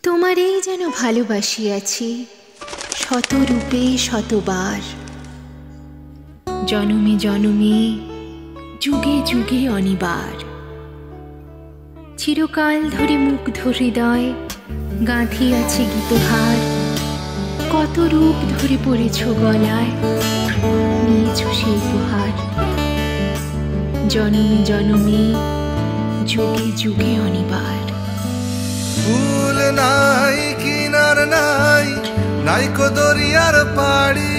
তোমারেই যেন ভালোবাসিয়াছি শত রূপে শতবার, জনমে জনমে যুগে যুগে অনিবার। চিরকাল ধরে মুগ্ধ হৃদয় গাঁথিয়াছে গীতহার, কত রূপ ধরে পড়েছ গলায়, নিয়েছ সেই উপহার। জনমে জনমে যুগে যুগে অনিবার। ফুল নাই কিনার নাই, নাইকো দরিয়ার পাড়ি,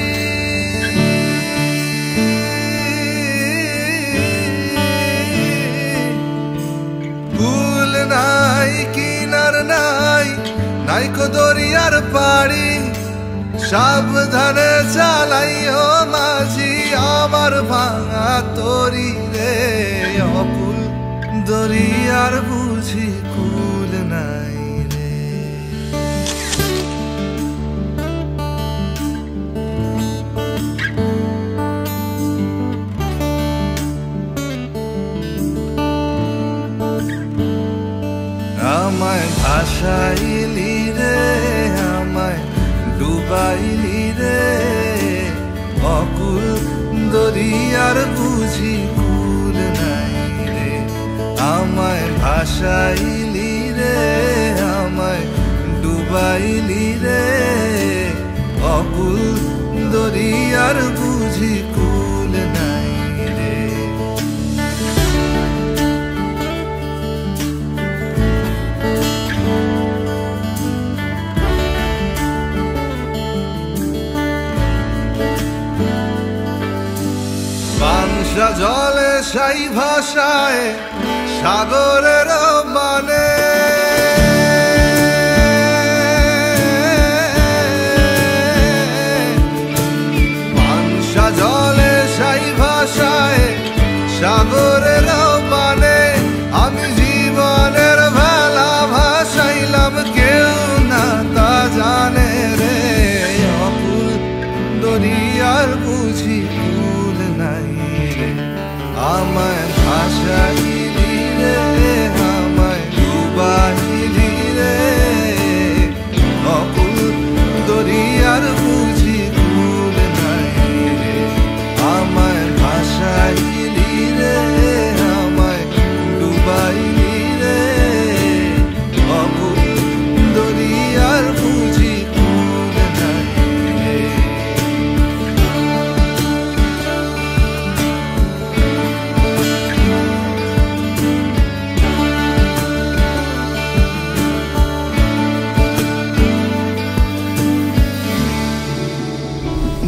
ফুল নাই কিনার নাই, নাইকো দরিয়ার পাড়ি। সাবধানে চালাইও মাঝি আমার ভাঙা তরি রে, অকুল দরিয়ার বুঝি কুল নাই রে। আমায় ভাসাইলি রে, আমায় ডুবাইলি রে, অকুল দরিয়ার বুঝি কুল নাই রে। আমায় ভাসাইলি রে, আমায় ডুবাইলি রে, অকুল দরিয়ার বুঝি কুল নাই রে। বাংশা জলে সাই ভাষায় সাগরের মানে, বাংশা জলে সাই ভাষায় সাগরের মানে। আমি জীবনের ভেলা ভাসাইলাম, কেউ না তা জানে রে, অকুল দরিয়ার বুঝি কুল নাই রে। আমায় ভাসাইলি রে, আমায় ডুবাইলি রে, অকুল দরিয়ার বুঝি কুল নাই রে। আমায় ভাসাইলি রে, আমায় ডুবাইলি রে, অকুল দরিয়ার বুঝি কুল নাই রে।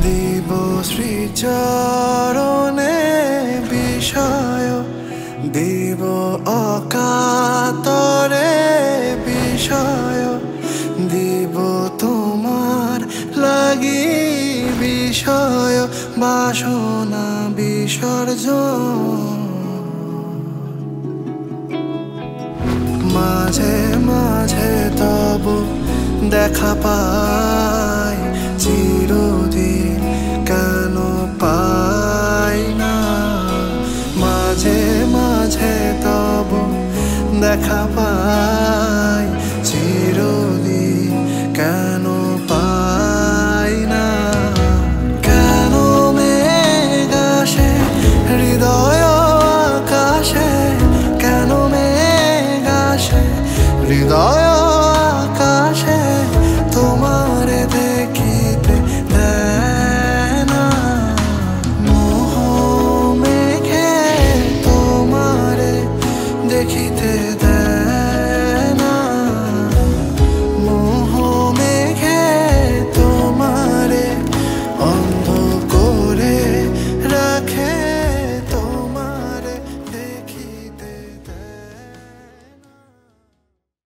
দিব শ্রীচরণে বিষয়, দিব অকাতরে বিষয়, দিব তোমার লাগি বিষয়, বাসনা বিসর্জন। মাঝে মাঝে তবু দেখা পাই,